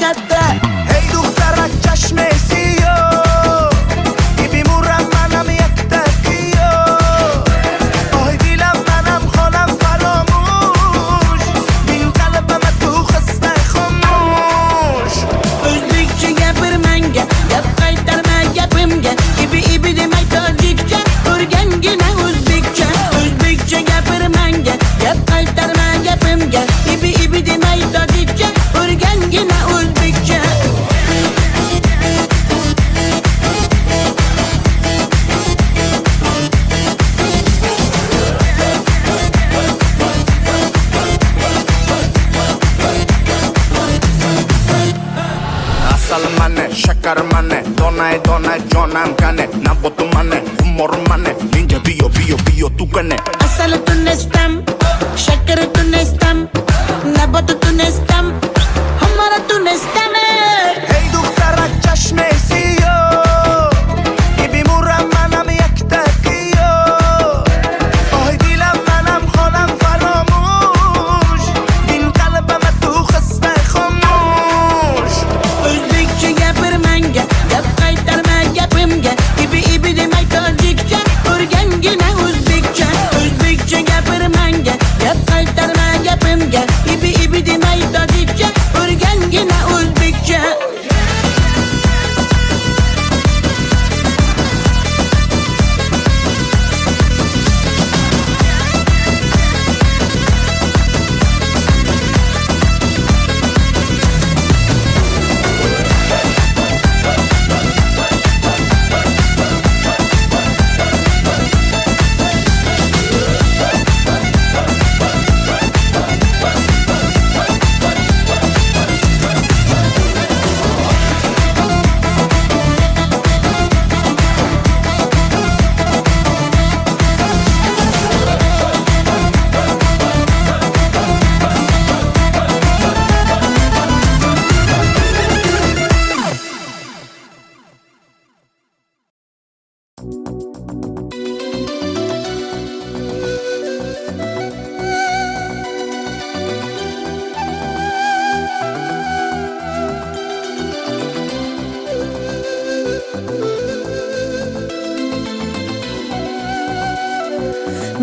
latta. Hey دخترک چشمسی بیمورم منم یک تکیو آی دیلم منم خانم فراموش بین قلبم تو خسته خاموش O'zbekcha gapir menga, gap qaytarma gapimga. Ibi demay tojikcha, o'rgangina o'zbekcha. O'zbekcha gapir menga, gap qaytarma gapimga. Ibi demay tojikcha, o'rgangina o'zbekcha. Asal mane, shakar mane, donay donay jonam kane Nabotu mane, humor mane, ninja biyo tu kane Asal tunestam, shakar tunestam, nabat tunestam, hamara tunestam. Hey دخترک چشمسی بیمورم منم یک تکیو آی دیلم منم خانم فراموش بین قلبم تو خسته خاموش O'zbekcha gapir menga, gap qaytarma gapimga. Ibi demay tojikcha, o'rgangina o'zbekcha. O'zbekcha gapir menga, gap qaytarma gapimga. Ibi demay tojikcha, o'rgangina o'zbekcha.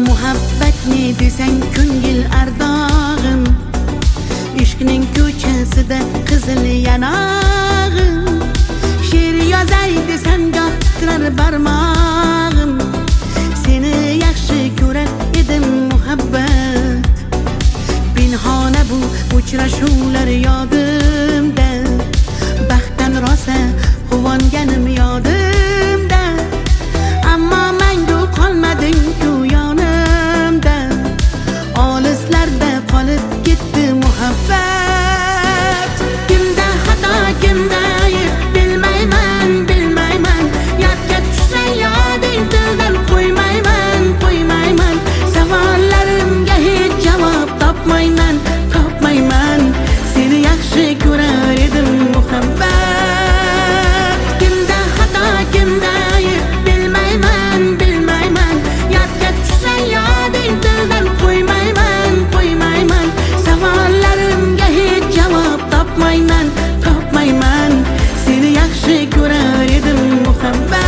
Muhabbat ne desang ko'ngil ardog'im, ishqning ko'chasida qizil yanog'im. She'r yozay desam goh titrar barmog'im, seni yaxshi ko'rar edim muhabbat. Pinhona bu uchrashuvlar yodimda, baxtdan rosa quvonganim yodimda. Ammo mangu qolmading-ku yonimda, olislarda qolib ketdi muhabbat. Kimda xato, kimda ayb bilmayman, yodga tushsa yoding tildan qo'ymayman. Savollarimga hech javob topmayman. Seni yaxshi ko'rar edim muhabbat. Kimda xato, kimda ayb bilmayman, yodga tushsa yoding tildan qo'ymayman. Savollarimga hech javob topmayman. Seni yaxshi ko'rar edim muhabbat.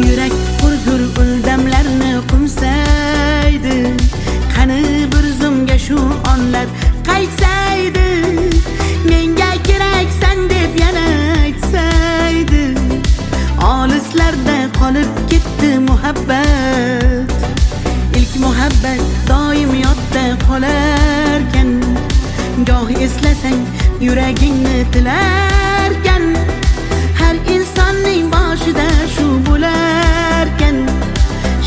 Yurak hurgur uldamlarni qumsaydi, qani bir zumga shu onlar qaytsaydi. Menga keraksan deb yana aytsaydi, olislarda qolib ketdi muhabbat. İlk muhabbat doim yodda qolarkan, goh eslasang yuragingni tilarkan. Har insonning boshida shu bo'larkan,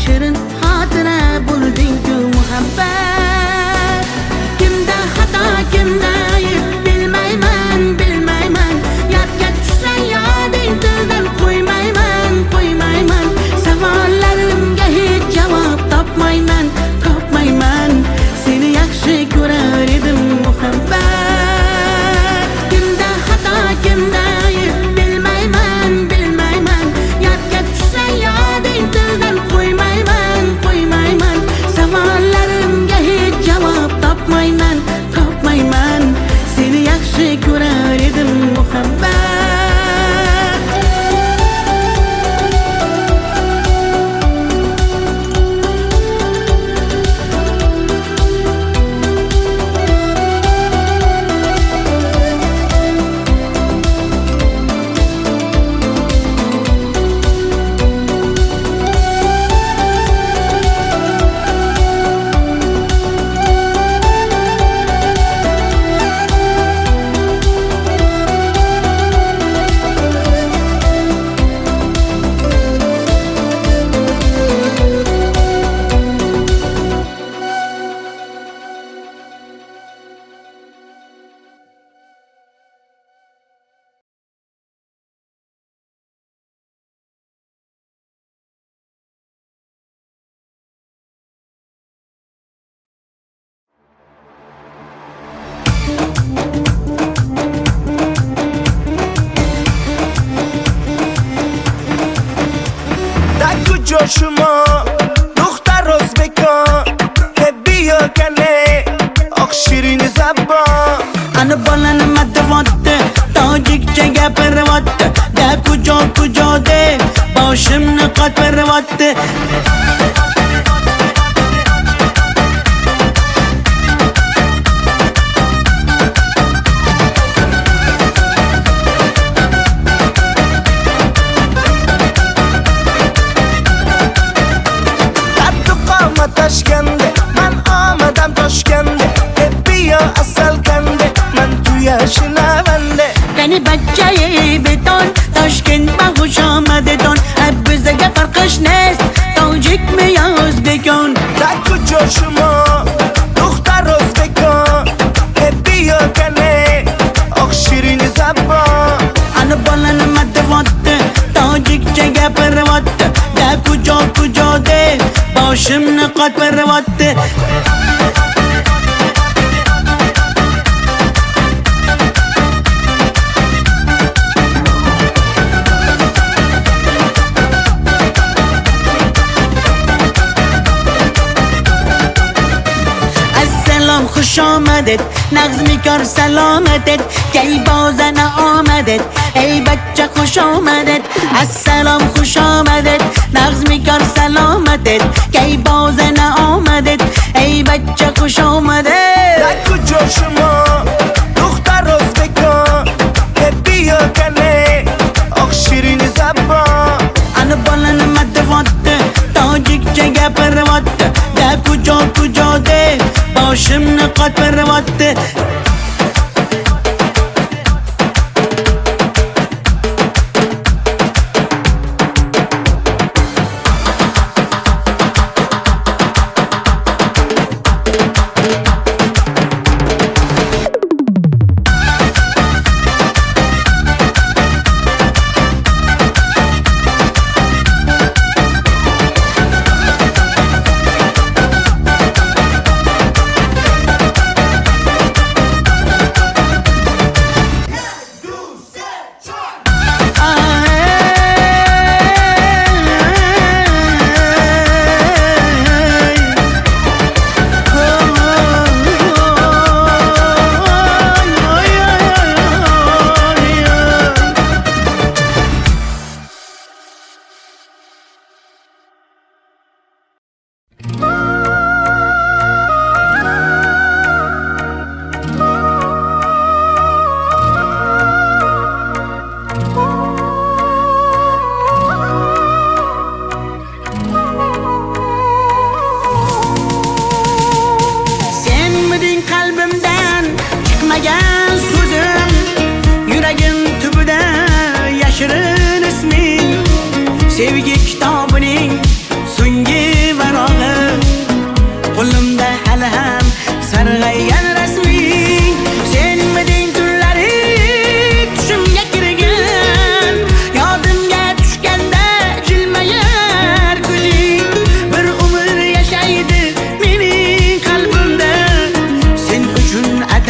shirin xotira bo'lding-ku muhabbat. Kimda xato, kimda ayb bilmayman, yodga tushsa yoding tildan qo'ymayman. Savollarimga hech javob topmayman. Seni yaxshi ko'rar muhabbat. Kimda xato kimda ayb bilmayman bilmayman. Yodga tushsa yoding tildan qo'ymayman qo'ymayman. Savollarimga hech javob topmayman topmayman. Seni yaxshi ko'rar edim muhabbat. شما دختر ازبکان بیا کنه آخ شیرین زبان Ana balani matvatte tojikcha gapirvatte da kujo de boshimni qotvirvatte. Toshkende man omadam Toshkende bia asal kande man tu yashnavande Qani bachchayi beton Toshkent ma xush omadedon bizga farqish nest tojikmi yo o'zbekon. da kujo shuma dukhtar o'zbekon bia kane oq shirin zabon Ana balani matvatte tojikcha gapirvatte da kujo de boshimni qotvirvatte. Assalom xush omadet nag'zmi kor salomatet kay bozana omadet ey bachcha xush omadet. Assalom xush omadet nag'zmi kor salomatet kay bozana omadet ey bachcha xush omadet. da kujo shuma dukhtar o'zbekon bia kane oq shirin zabon Ana balani matvatte tojikcha gapirvatte da kujo de boshimni qotvirvatte.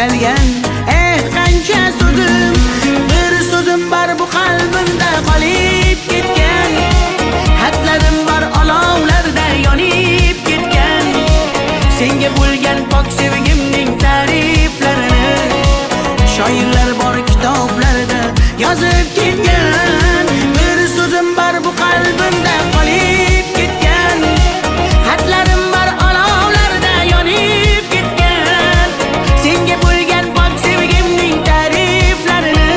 atalgan qancha so'zim, bir so'zim bor bu qalbimda qolib ketgan. Xatlarim bor olovlarda yonib ketgan. Senga bo'lgan pok sevgimning ta'riflarini shoirlar bor kitoblarda yozib ketgan. Bir so'zim bor bu qalbimda qolib ketgan. Xatlarim bor olovlarda yonib ketgan. Senga bo'lgan pok sevgimning ta'riflarini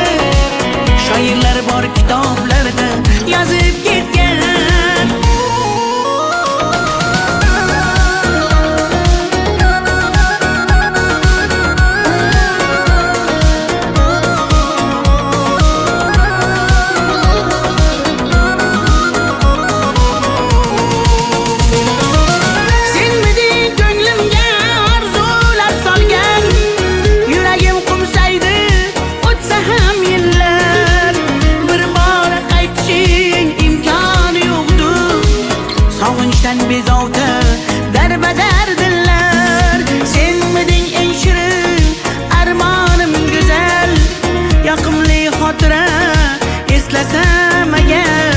shoirlar bor kitoblarda yozib ketgan. Bezovta darbadar dillar, senmiding eng shirin armonim go'zal. Yoqimli xotira eslasam agar,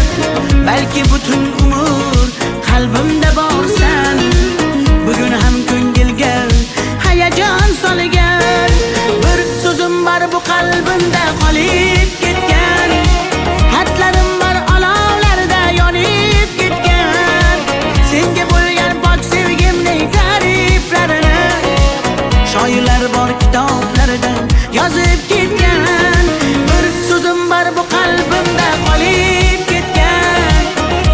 balki butun umr qalbimda borsan. Bugun ham ko'ngilga hayajon solgan. Bir so'zim bor bu qalbimda qolib ketgan. Xatlarim bor olovlarda yonib ketgan. Senga bo'lgan pok sevgimning ta'riflarini shoirlar bor kitoblarda yozib ketgan. Bir so'zim bor bu qalbimda qolib ketgan.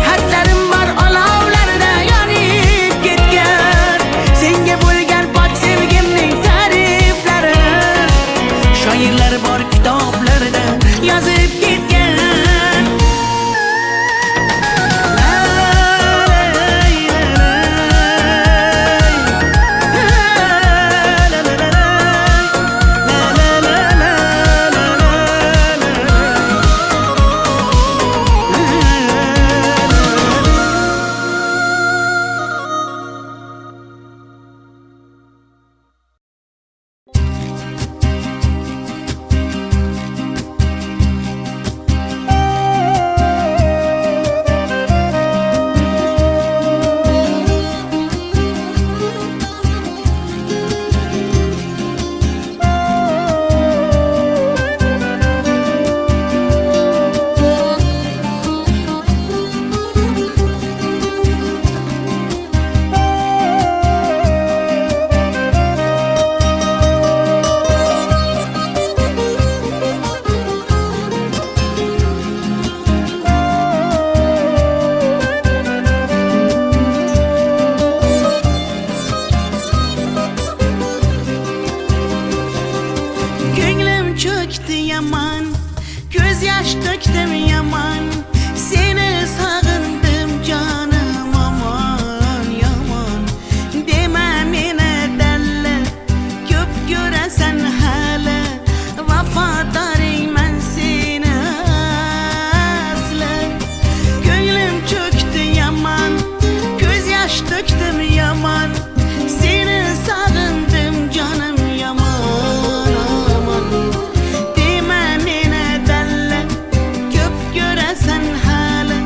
Xatlarim bor olovlarda yonib ketgan. Senga bo'lgan pok sevgimning ta'riflarini shoirlar bor kitoblarda yozib ketgan. Yaman, göz yaş döktüm yaman. Seni sağındım canım aman yaman. Deme mene delle, köp göresen hala. Vafadarım ben seni asla. Gönlüm çöktü yaman, göz yaş döktüm yaman. Seni sağındım canım yaman aman. Sen hala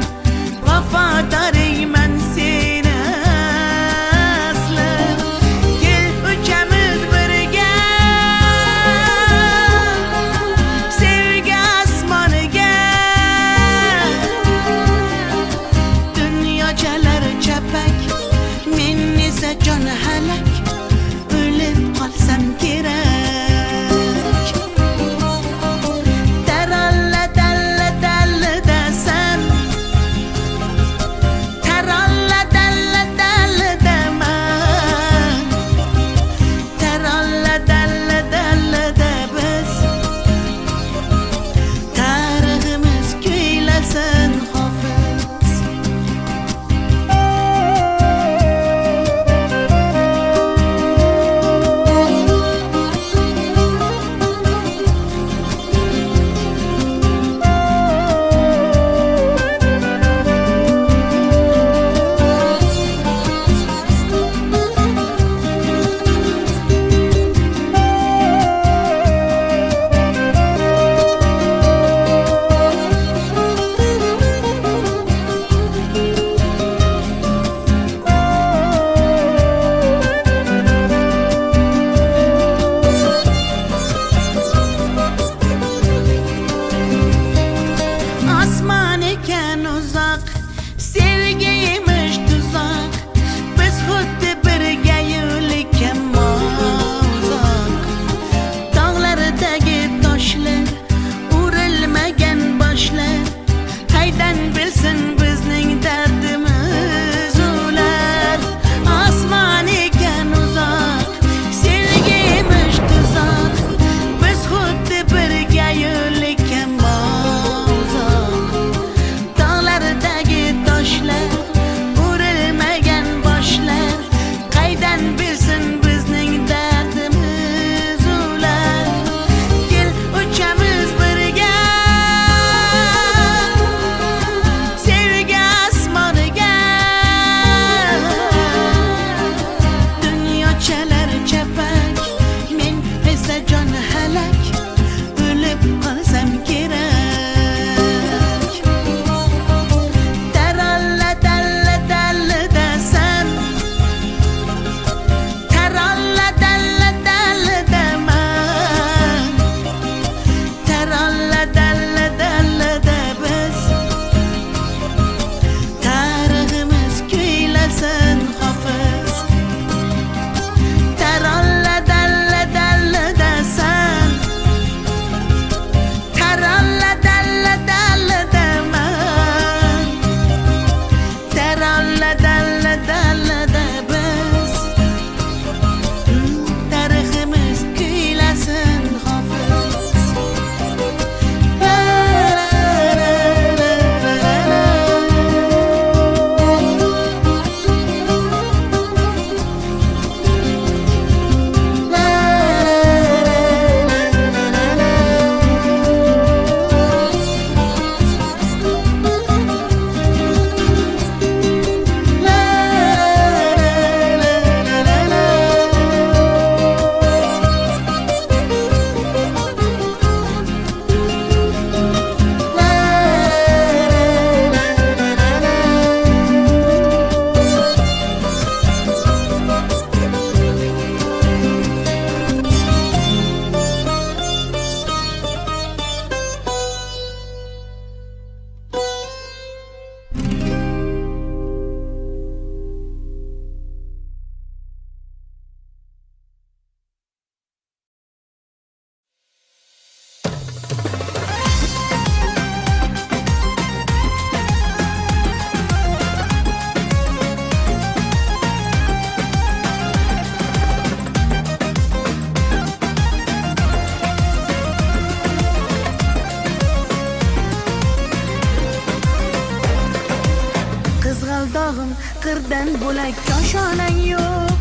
qirdan bo'lak koshonang yo'q.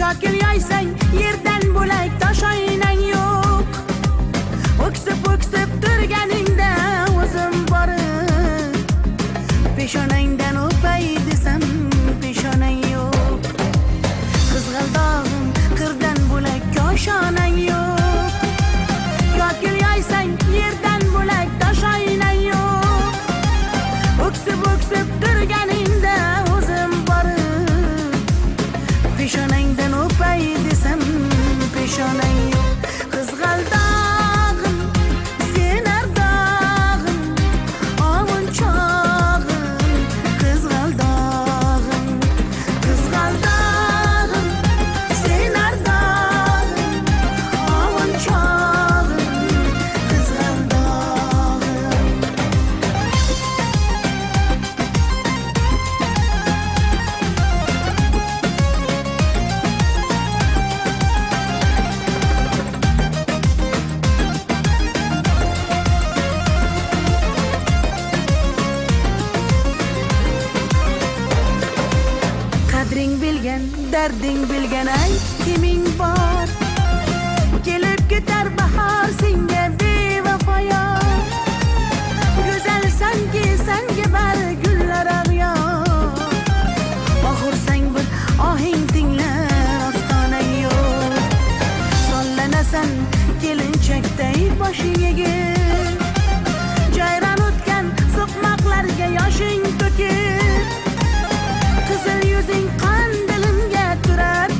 Kokil yoysang yerdan bo'lak toshoynang yo'q. O'ksib turganingda o'zim borib peshonangdan o'pay desam peshonang yo'q. Qizg'aldog'im qirdan bo'lak koshonang yo'q. Kokil yoysang yerdan bo'lak toshoynang yo'q. O'ksib turganingda o'zim borib peshonangdan o'pay desam peshonang yo'q. Qizg'aldog'im sen ardog'im ovun chog'im. Qizg'aldog'im sen ardog'im ovun chog'im. Qizg'aldog'im qadring bilgan, darding bilgan ayt kiming bor. Kelib ketar bahor senga bevafoyor. Go'zalsanki senga bari gullar ag'yor. Oxursang bir ohing tinglar ostonang yo'q. Sollanasan kelinchakday boshing egib. Jayron o'tgan so'qmoqlarga yoshing to'kib. Qizil yuzing qon dilimga turar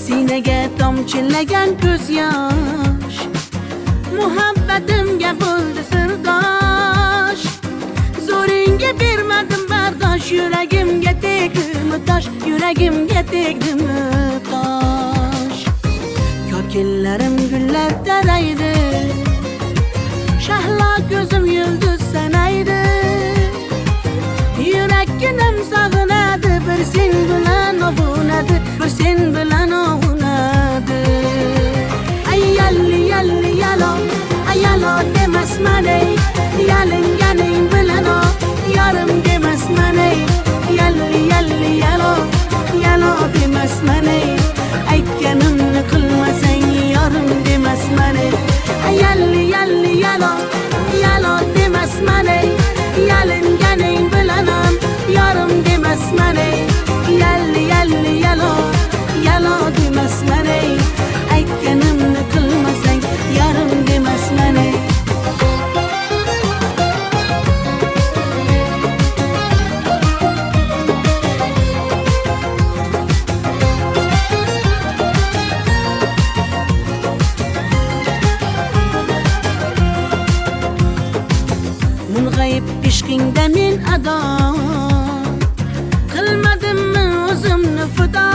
Sinaga tomchilagan ko'z yosh, muhabbatimga bo'ldi sirdosh. Zo'ringga bermadim bardosh, yuragimga tegdimi tosh, yuragimga tegdimi tosh. Kokillarim gullar taraydi, shahlo ko'zim yulduz sanaydi. Yurakkinam sog'inadi, bir sen bilan ovunadi, bir sen bilan ovunadi. Ay yalli yalli yalo, ay yalo demasman ey, yalinganing bilan o, yarim demasman ey. Yalli yalli yalo, yalo demasman ey, aytganimni qilmasang yarim demasman ey. Ay yalli yalli yalo, yalo demasman ey, yalinganing bilan ham yarim demasman ey. Yalli yalli yalo, yalo demasman ey, aytganimni qilmasang yarim demasman ey. Mung'ayib ishqingda men ado, qilmadimmi o'zimni fido.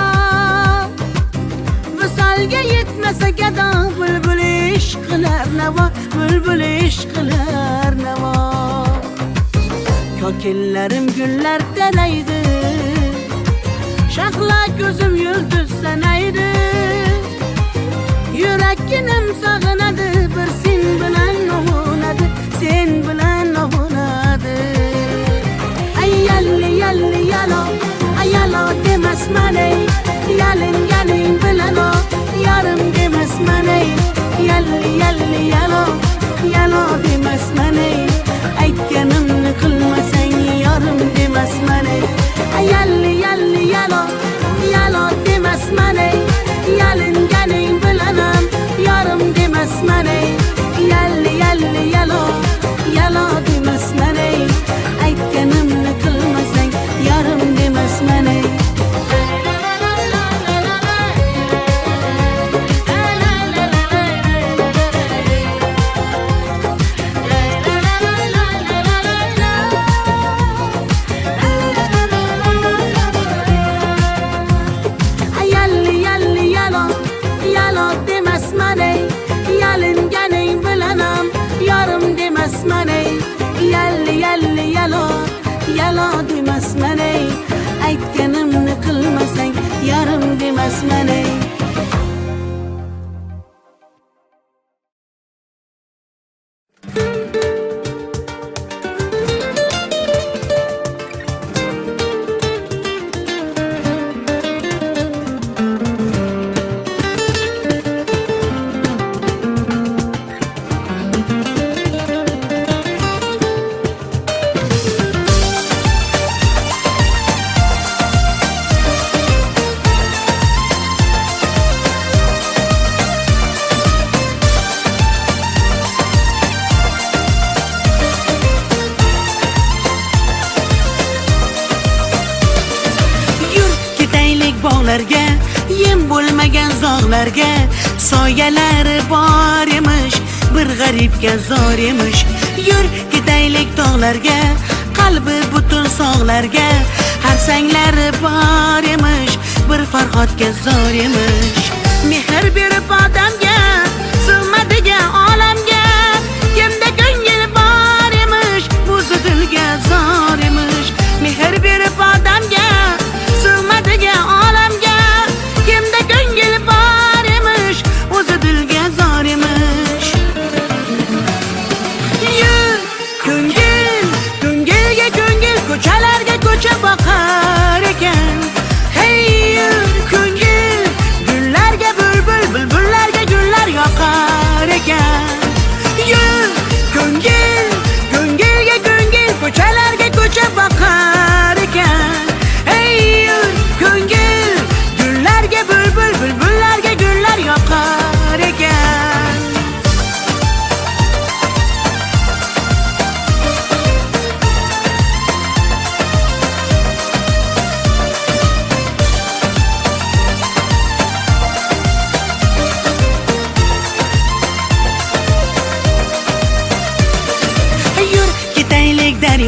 Visolga yetmasa gado, bulbul ishq qilar navo, bulbul ishq qilar navo. Kokillarim gullar taraydi, shahlo ko'zim yulduz sanaydi. Yurakkinam sog'inadi, bir sen bilan ovunadi, sen bilan ovunadi. Ay yalli yalli yalo, ay yalo demasman ey, yalinganing bilan o, yarim demasman ey. Yalli yalli yalo, yalo demasman ey, aytganimni qilmasang yarim demasman ey. Ay yalli yalli yalo, yalo demasman ey, yalinganing bilan ham yarim demasman ey. Yalli yalli yalo, yalo demasman ey, aytganimni qilmasang yarim demasman ey. Yalli yalli yalo, yalo demasman ey, yalinganing bilan ham yarim demasman ey. Yalli yalli yalo, yalo demasman ey, aytganimni qilmasang yarim demasman ey. Bog'larga, yem bo'lmagan zog'larga, soyalari bor emish, bir g'aribga zor emish. Yur ketaylik tog'larga, qalbi butun sog'larga, harsanglari bor emish, bir farhodga zor emish. Mehr berib odamga, sig'madigan olamga, kimda ko'ngil bor emish, o'zi dilga zor emish. Mehr berib odamga, sig'madigan olamga, kimda ko'ngil bor emish, o'zi dilga zor emish. Yur ko'ngil, ko'ngilga ko'ngil, ko'chalarga ko'cha boqar ekan. Hey yur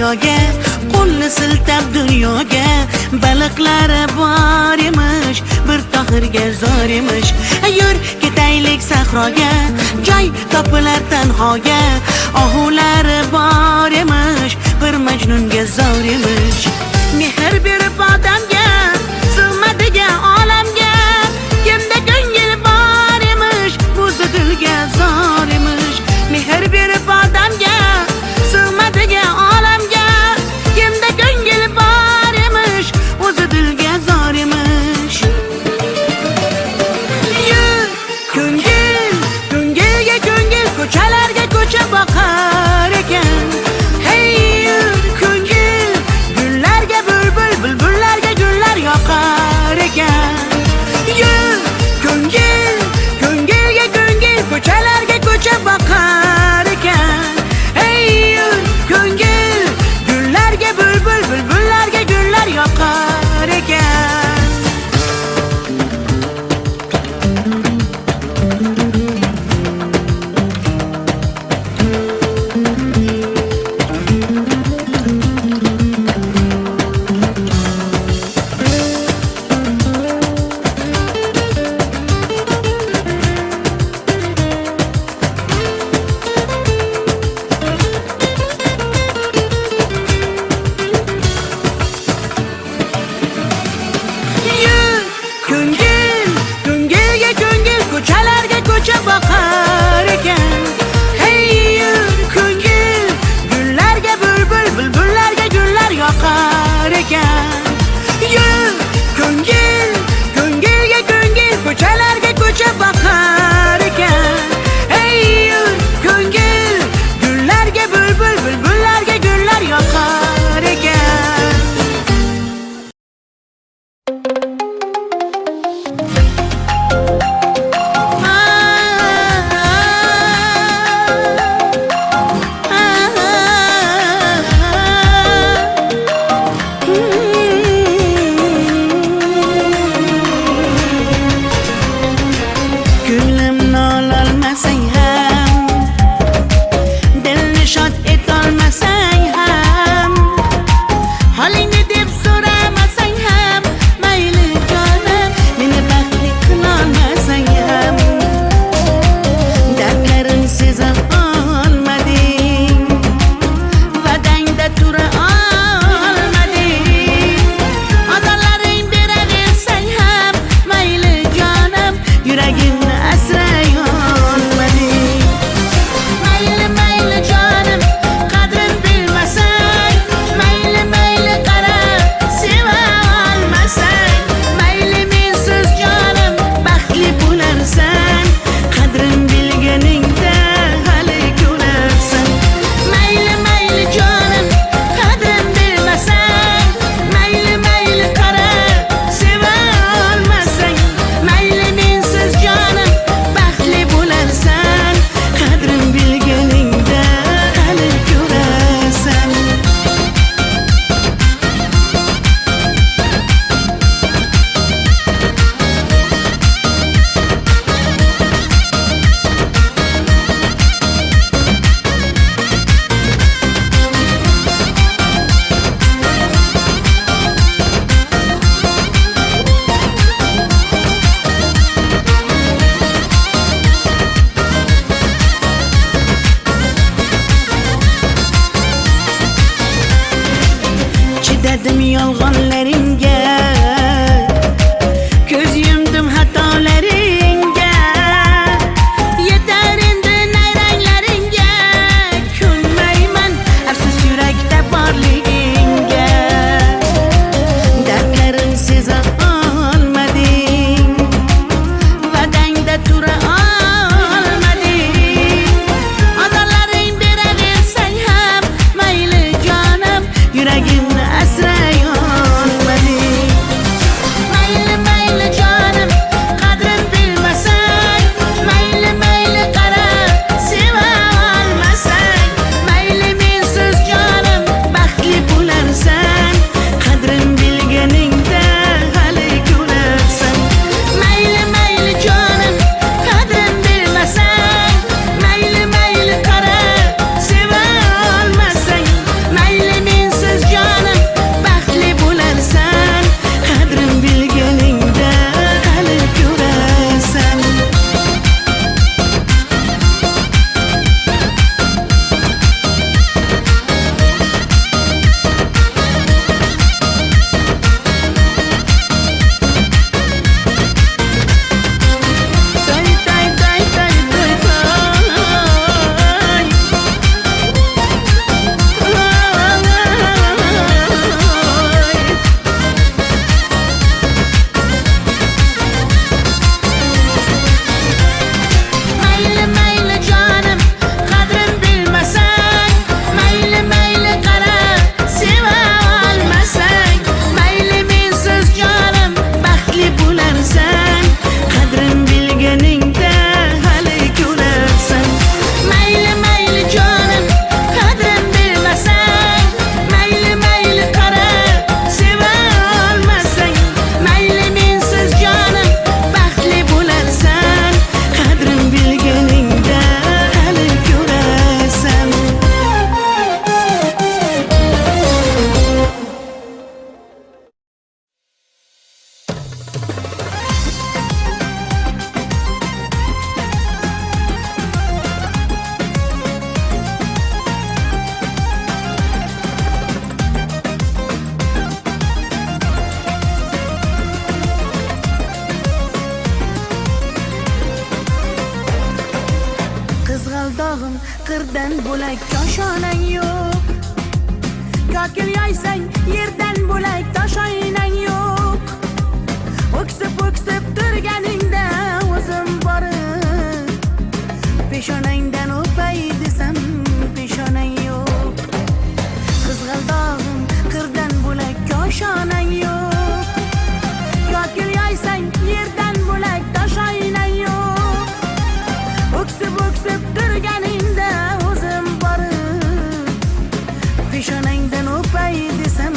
daryoga, qo'lni siltab dunyoga. Baliqlari bor emish, bir tohirga zor emish. Yur ketaylik sahroga, joy topilar tanhoga. Ohulari bor emish, bir majnunga zor emish. Mehr berib odamga, sig'madigan olamga. Kimda ko'ngil bor emish, o'zi dilga zor emish. Mehr berib odamga, sig'madigan olamga. Kimda ko'ngil bor emish, o'zi dilga zor emish. Yur ko'ngil, ko'ngilga ko'ngil, ko'chalarga ko'cha boqar ekan. Hey yur ko'ngil, gullarga bulbul, bulbullarga gullar yoqar ekan. Yur ko'ngil, ko'ngilga ko'ngil, ko'chalarga ko'cha boqar ekan. Hey yur ko'ngil, gullarga bulbul, bulbullarga gullar yoqar ekan. Yur ko'ngil, ko'ngilga ko'ngil, ko'chalarga ko'cha boqar ekan. Hey yur ko'ngil, gullarga bulbul, bulbullarga gullar yoqar ekan. Yur ko'ngil, ko'ngilga ko'ngil, ko'chalarga ko'cha boqar ekan. Hey yur ko'ngil, gullarga bulbul, bulbullarga gullar yoqar ekan. Ko'nglimni ololmasang ham, dilni shod etolmasang ham, holingni deb so'ramasang ham, mayli jonim, meni baxtli qilolmasang ham, dardlarim seza olmading, va'dangda tura olmading, ozorlaring beraversang ham, mayli jonim, yuragimni asray olmading. Mayli mayli jonim, qadrin bilmasang, mayli mayli qarab seva olmasang, mayli mensiz jonim baxtli bo'larsan, qadrin bilganingda hali ko'rarsan. Mayli mayli jonim, qadrin bilmasang, mayli mayli qarab seva olmasang, mayli mensiz jonim baxtli bo'larsan, qadrin bilganingda hali ko'rarsan. Chidadim yolg'onlaringga, ko'z yumdim xatolaringga. Yetar endi nayranglaringga, ko'nmayman afsus yurakda borligingga. Dardlarim seza olmading, va'dangda tura olmading, ozorlaring beraversang ham, mayli jonim, yuragimni asray olmading. Mayli mayli jonim, qadrin qirdan bo'lak koshonang yo'q. Kokil yoysang yerdan bo'lak toshoynang yo'q. O'ksib turganingda o'zim borib peshonangdan o'pay desam peshonang yo'q. Qizg'aldog'im qirdan bo'lak koshonang yo'q. Kokil yoysang yerdan bo'lak toshoynang yo'q. O'ksib turganingda o'zim borib peshonangdan o'pay desam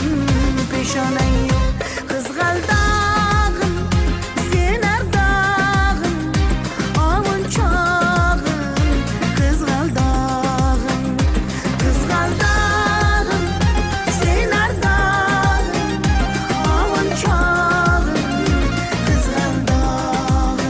peshonang yo'q. Qizg'aldog'im sen ardog'im ovun chog'im. Qizg'aldog'im sen ardog'im ovun chog'im. Qizg'aldog'im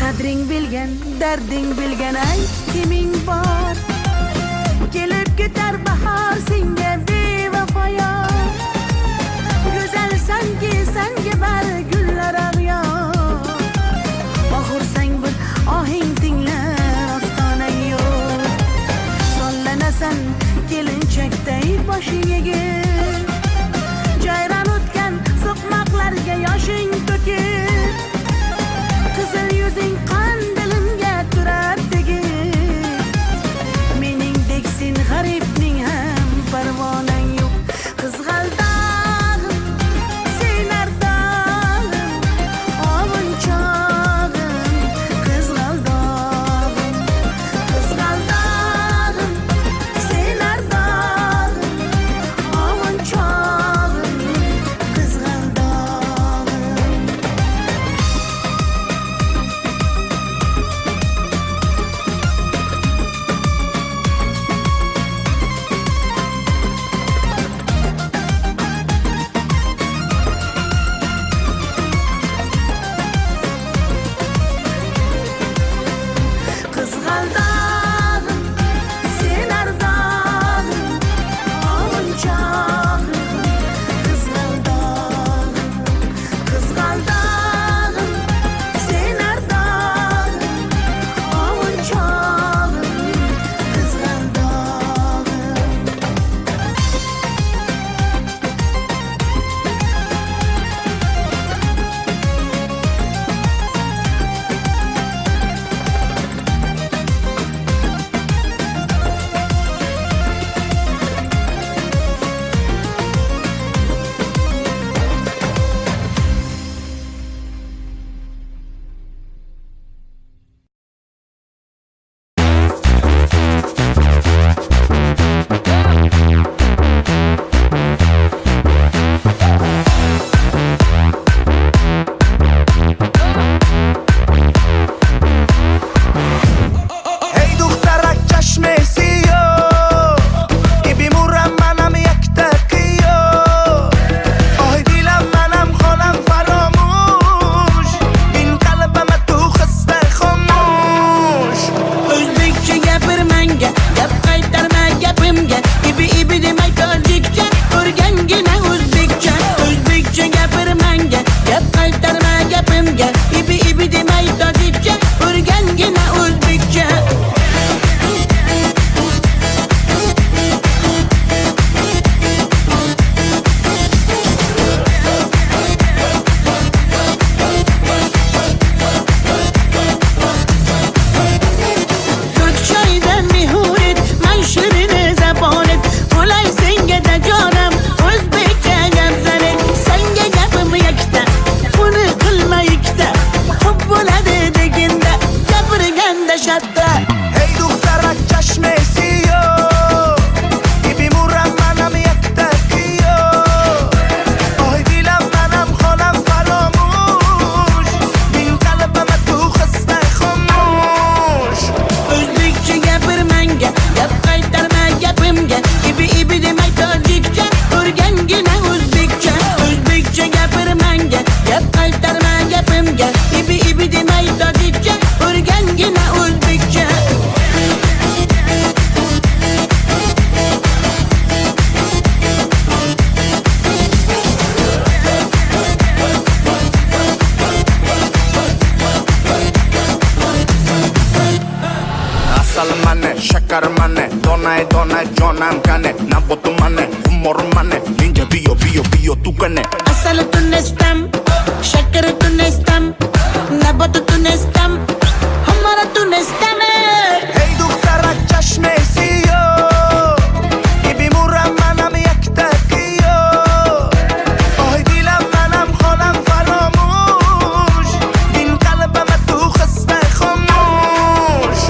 qadring bilgan, darding bilgan ayt kiming bor. Kelib ketar bahor senga bevafoyor. Go'zalsanki senga bari gullar ag'yor. Oxursang bir ohing tinglar ostonang yo'q. Sollanasan kelinchakday boshing egib. Jayron o'tgan so'qmoqlarga yoshing to'kib. Qizil yuzing qandilimga turar tegib. Meningdek sen g'aribning ham shakar mane donay donay jonam kane nabotu mane humor mane ninja biyo tu kane asal tunestam shakar tunestam nabat tunestam humor tunestam ای دخترک چشم سیاه بیمورم منم یک تکیه آی دیلم منم خانم فراموش این قلبم تو خسته خاموش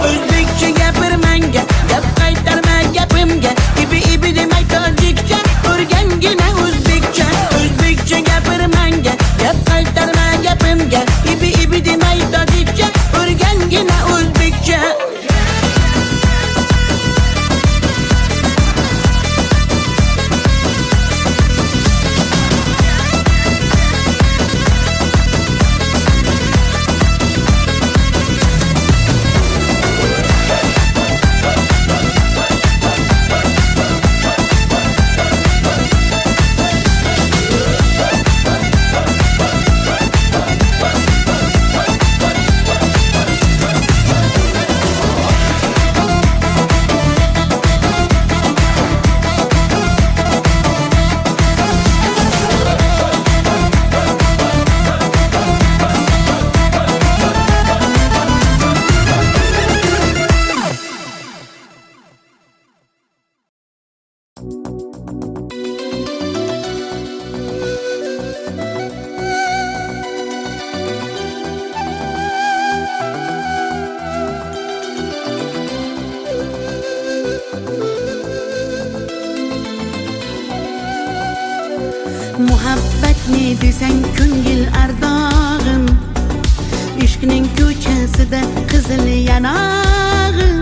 o'zbekcha gapirmanga gap qaytarma gapimga ibi demay tojikcha o'rgangina o'zbekcha gapirmanga gap qaytarma gapimga ibi demay tojikcha o'rgangina o'zbekcha muhabbat ne desang ko'ngil ardog'im ishqning ko'chasida qizil yanog'im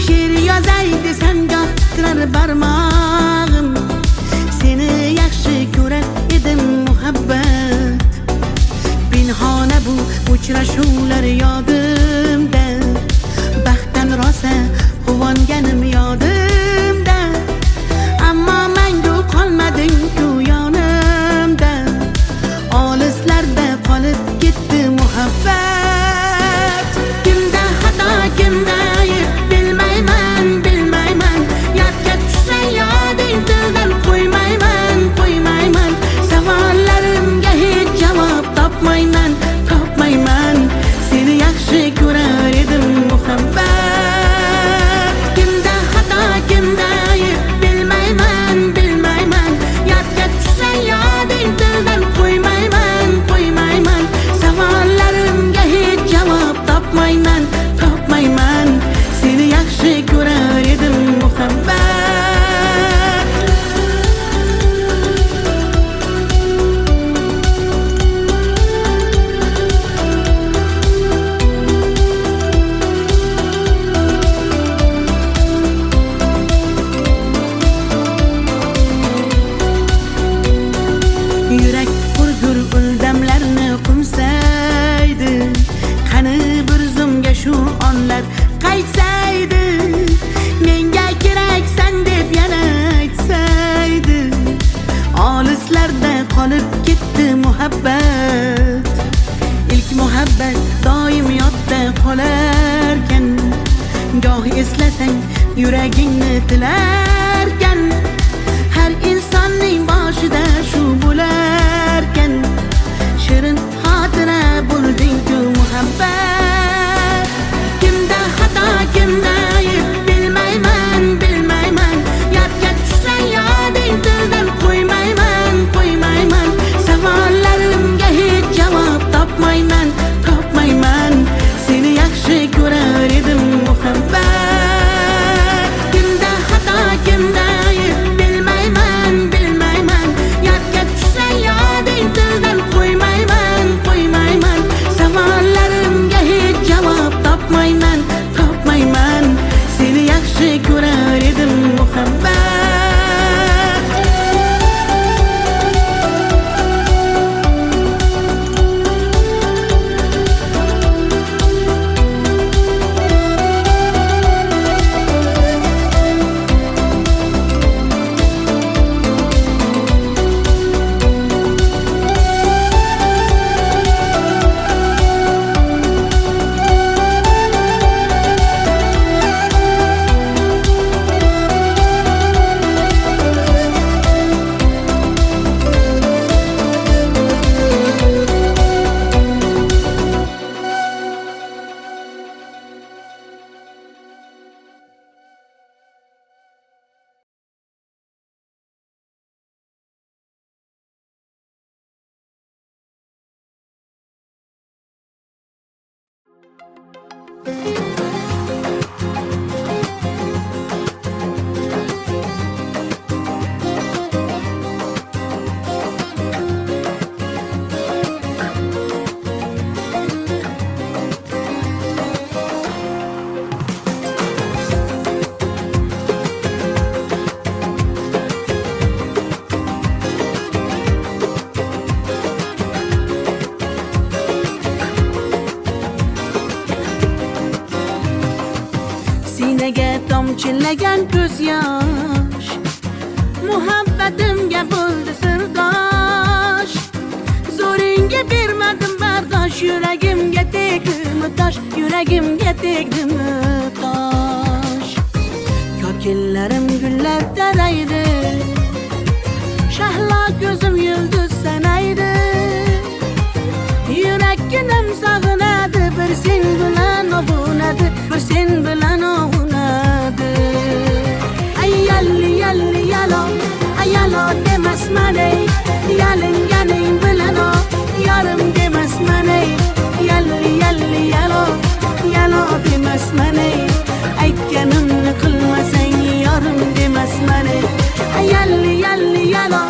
she'r yozay desam goh titrar barmog'im seni yaxshi ko'rar edim muhabbat pinhona bu uchrashuvlar yodimda baxtdan rosa quvonganim yodimda ammo mangu qolmading-ku yonimda olislarda qolib ketdi muhabbat kimda xato kimda ayb bilmayman yodga tushsa yoding tildan qo'ymayman savollarimga hech javob topmayman seni yaxshi ko'rar edim muhabbat kimda xato kimda ayb bilmayman yodga tushsa yoding tildan qo'ymayman savollarimga hech javob topmayman seni yaxshi ko'rar edim muhabbat yurak hurgur uldamlarni qumsaydi qani bir zumga shu onlar qaytsaydi menga keraksan deb yana aytsaydi olislarda qolib ketdi muhabbat ilk muhabbat doim yodda qolarkan goh eslasang yuragingni tilarkan har insonning boshida shu bo'larkan shirin xotira bo'lding-ku muhabbat kimda xato kimda ayb bilmayman yodga tushsa yoding tildan qo'ymayman savollarimga hech javob topmayman seni yaxshi ko'rar edim muhabbat kimda xato Sinaga tomchilagan ko'z yosh, muhabbatimga bo'ldi sirdosh. Zo'ringga bermadim bardosh, yuragimga tegdimi tosh, yuragimga tegdimi tosh. Kokillarim gullar taraydi, shahlo ko'zim yulduz sanaydi. Yurakkinam sog'inadi, bir sen bilan ovunadi, bir sen bilan ovunadi. Ay yalli yalli yalo, ay yalo demasman ey, yalinganing bilan o, yarim demasman ey. Yalli yalli yalo, yalo demasman ey, aytganimni qilmasang yarim demasman ey. Ay yalli yalli yalo,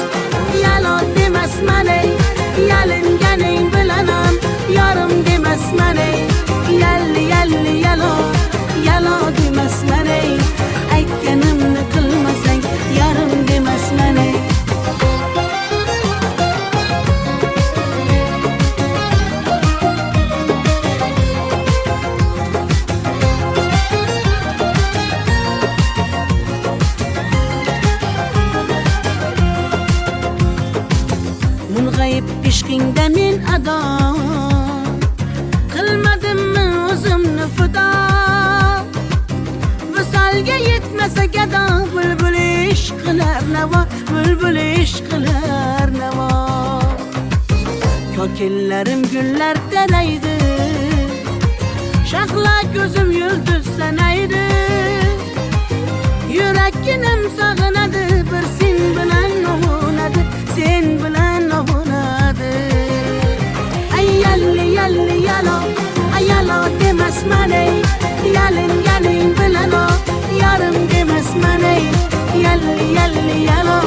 yalo demasman ey, yalinganing bilan ham yarim demasman ey. Yalli yalli yalo, yalo demasman ey, aytganimni qilmasang yarim demasman ey. Mung'ayib ishqingda men ado, qilmadimmi o'zimni fido. Visolga yetmasa gado, bulbul ishq qilar navo, bulbul ishq qilar navo. Kokillarim gullar taraydi, shahlo ko'zim yulduz sanaydi. Yurakkinam sog'inadi, bir sen bilan ovunadi, sen bilan ovunadi. Ay yalli yalli yalo, ay yalo demasman ey, yalinganing bilan o, yarim demasman ey. Yalli yalli yalo,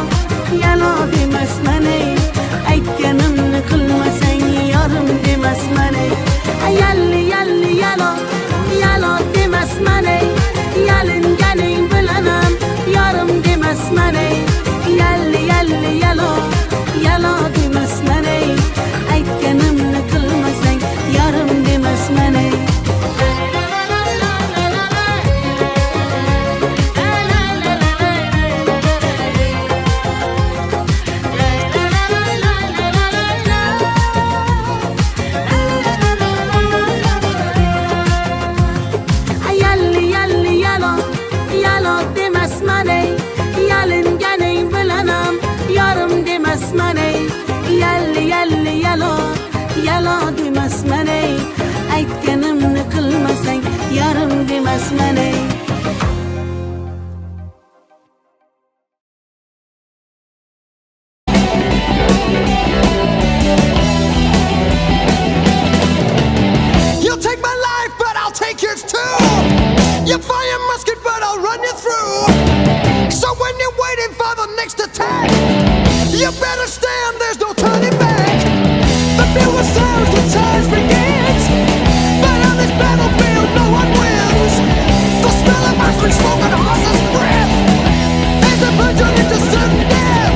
yalo demasman ey, aytganimni qilmasang yarim demasman ey. Ay yalli yalli yalo, yalo demasman ey, yalinganing bilan ham yarim demasman ey. Yalli yalli yalo, yalo demasman ey, aytganimni qilmasang yarim demasman ey. Yalli yalli yalo, yalo demasman ey, yalinganing bilan ham yarim demasman ey. Yalli yalli yalo, yalo demasman ey, aytganimni qilmasang yarim demasman ey. You'll take my life, but I'll take yours too. You fire musket, but I'll run you through. So when you're waiting for the next attack, you better stand, there's no turning back. The bugle sounds, the charge begins. But on this battlefield, no one wins. The smell of ice cream smoke and a horse's breath is a virgin into sudden death.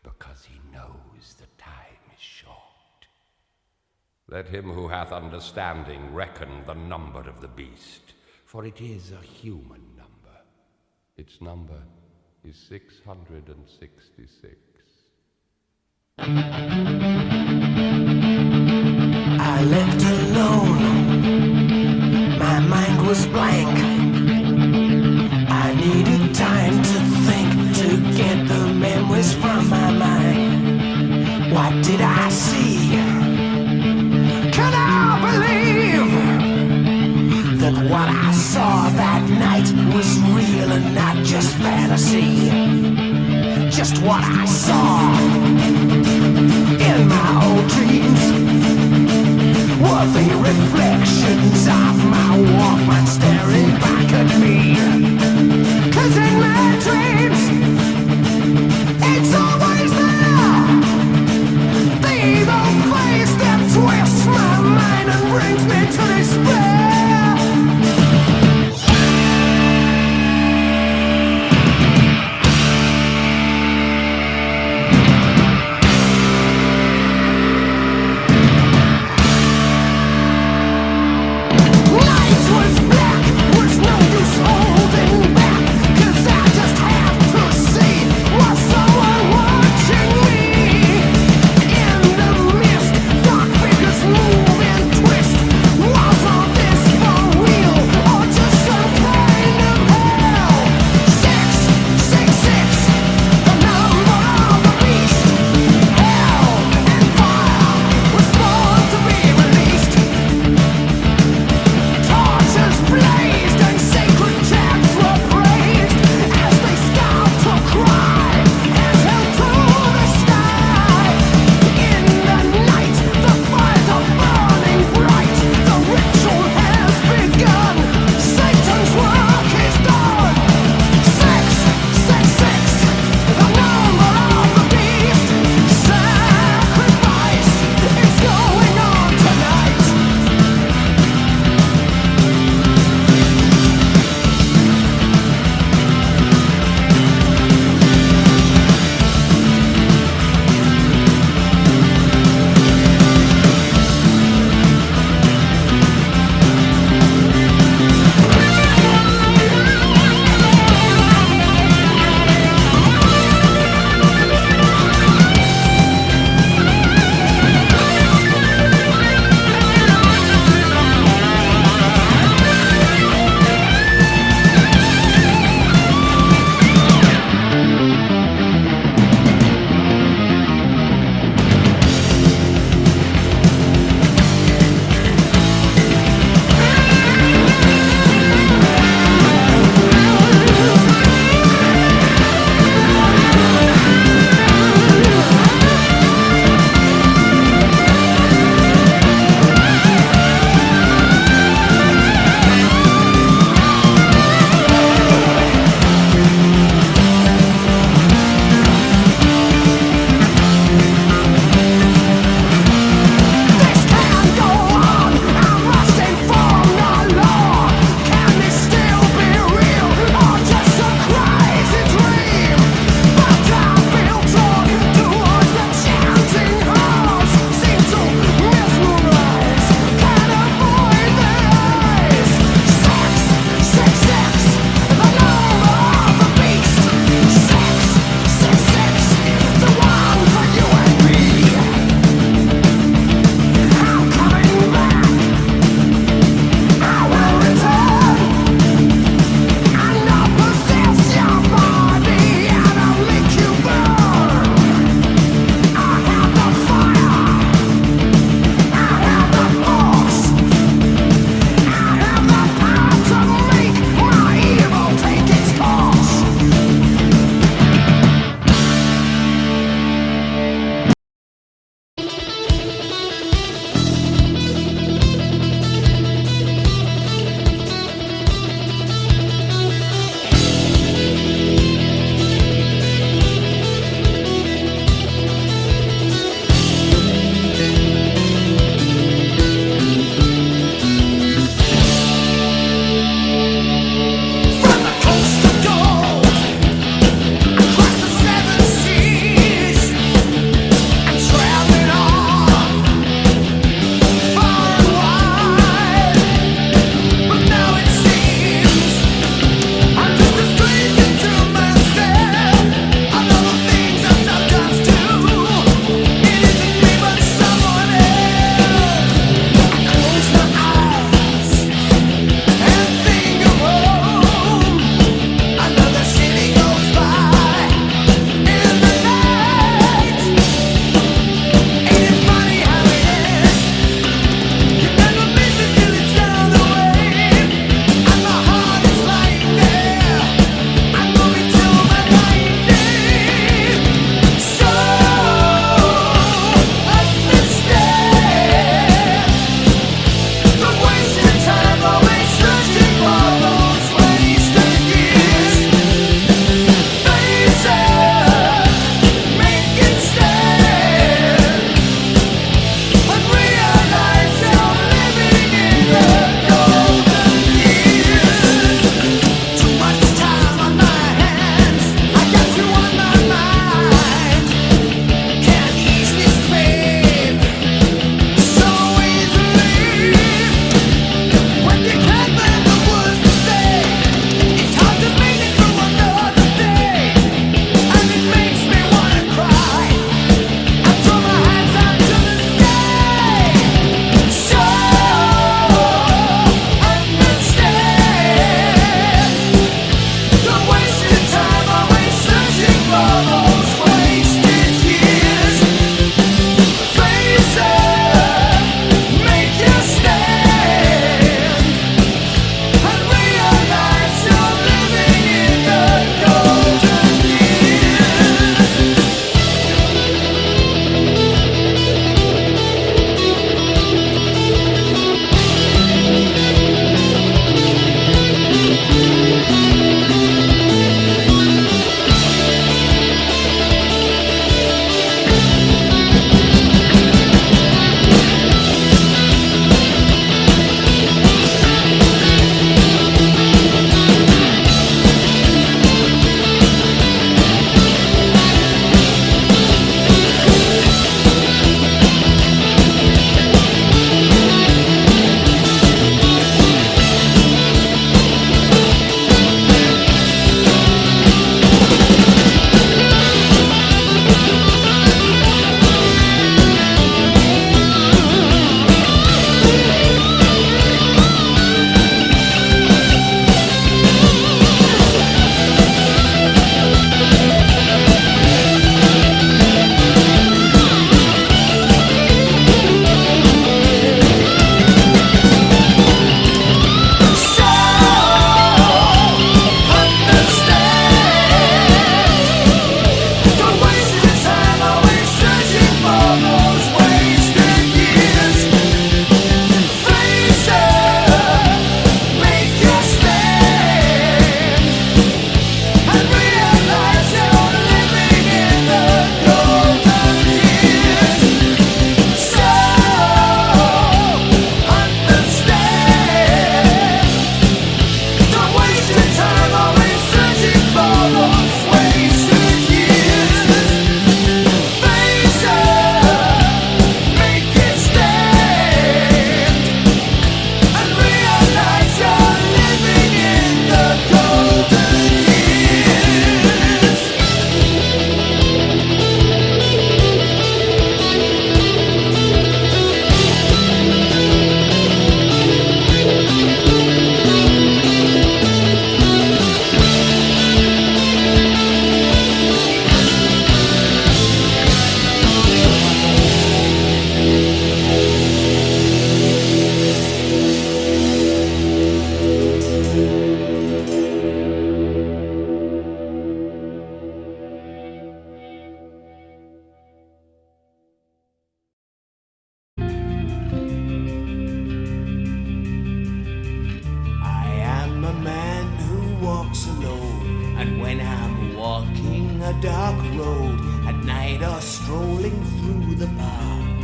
because he knows the time is short. Let him who hath understanding reckon the number of the beast, for it is a human number. Its number is 666. I left alone, my mind was blank. I needed time to think, to get the memories from my mind. What did I see? Can I believe that what I saw that night was real and not just fantasy? Just what I saw in my old dreams were the reflections of my Walkman staring back at me. 'Cause in my dreams, it's always there, the evil face that twists my mind and brings me to despair. Lights was black, was no use holding back, 'cause I just have to road at night or strolling through the park.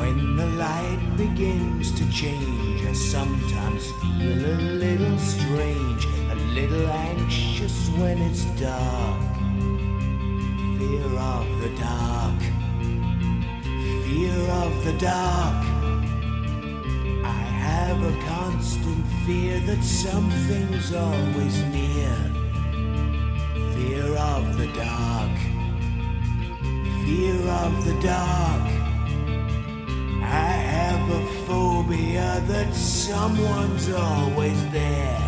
When the light begins to change, I sometimes feel a little strange, a little anxious when it's dark. Fear of the dark, fear of the dark. I have a constant fear that something's always near. Fear of the dark, fear of the dark. I have a phobia that someone's always there.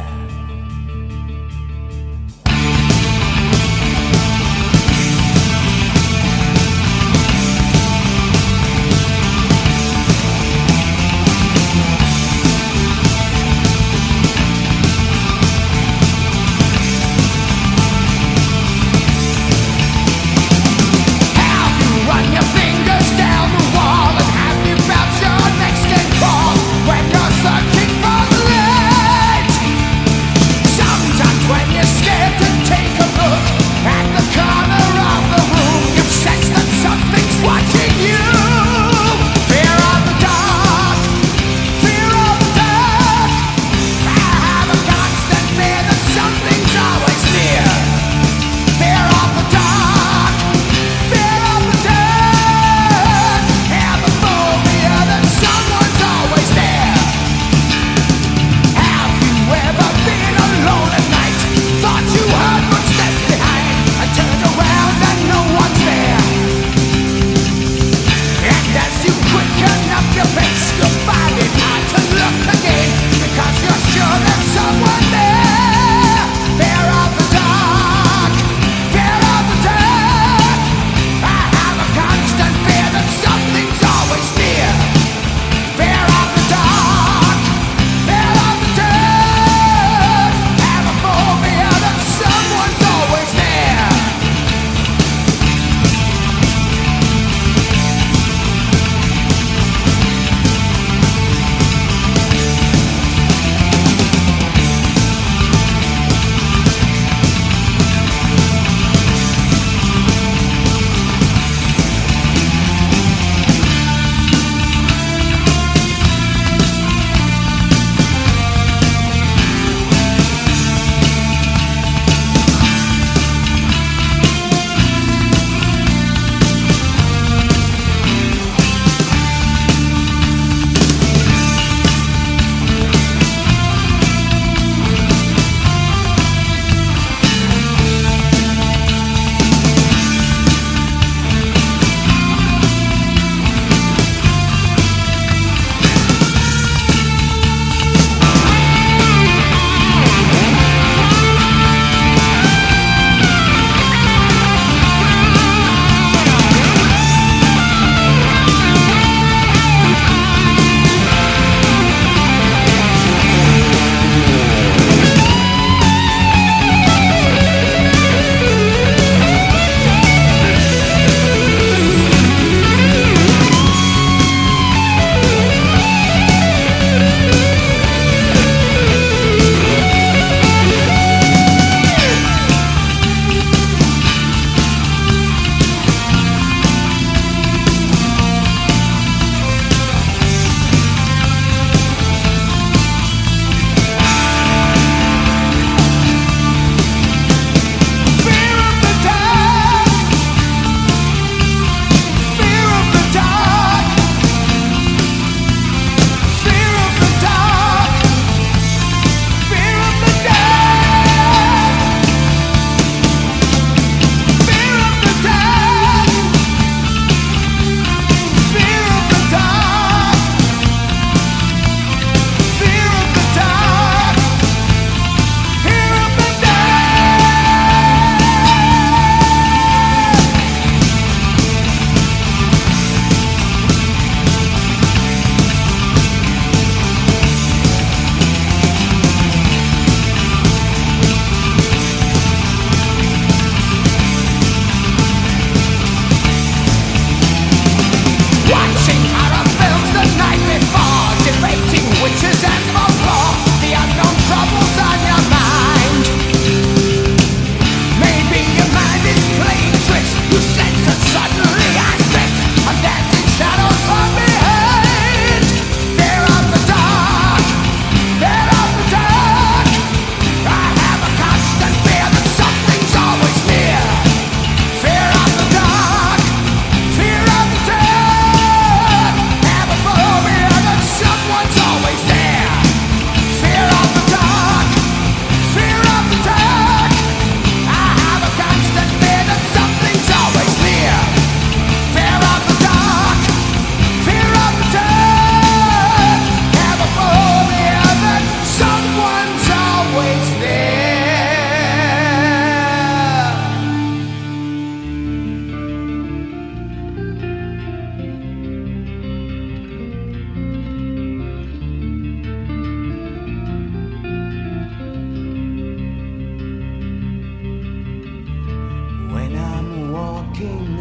When you're searching for the light,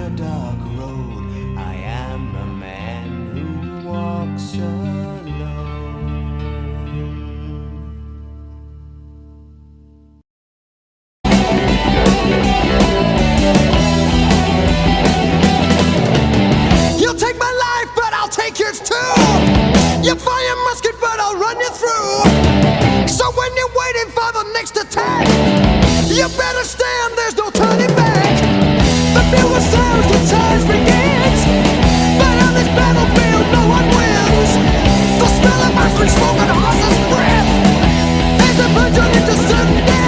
a dark road. I am a man who walks alone. You'll take my life, but I'll take yours too. You fire musket, but I'll run you through. So when you're waiting for the next attack, you better stand, there's no turning back. The bugle sounds, the charge begins. But on this battlefield, no one wins. The smell of ice and smoke and a horse's breath is a virgin into sudden death.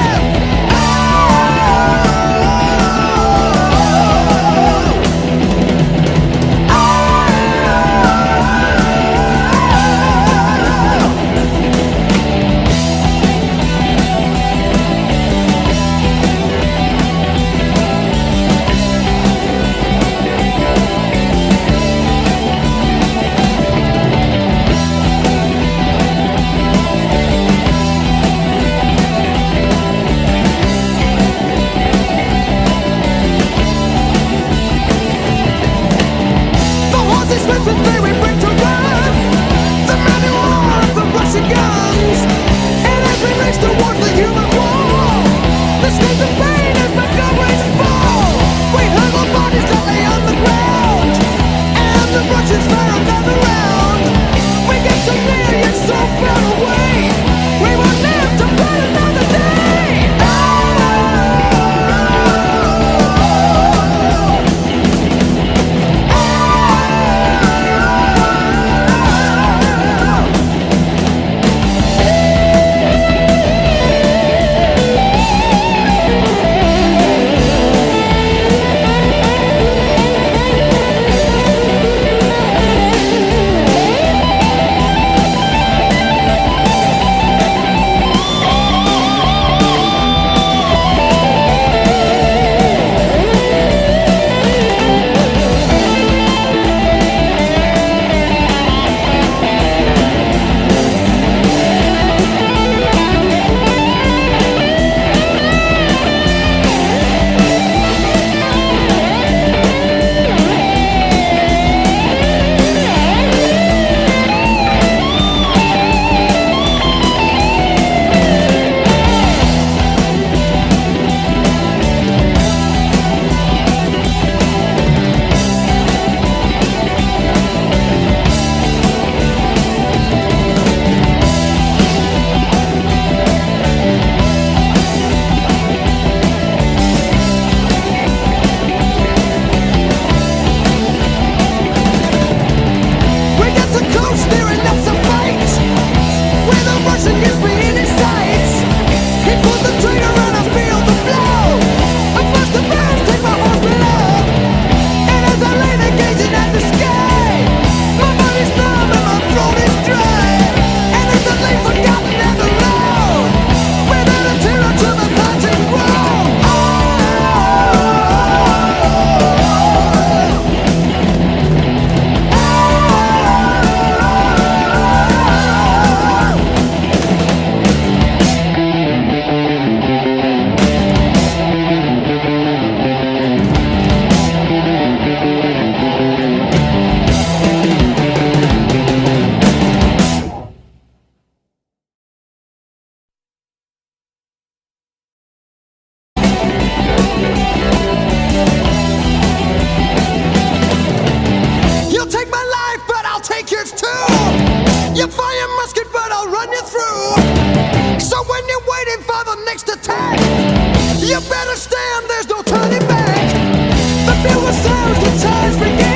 You fire musket, but I'll run you through. So when you're waiting for the next attack, you better stand, there's no turning back. The bugle sounds, the charge begins.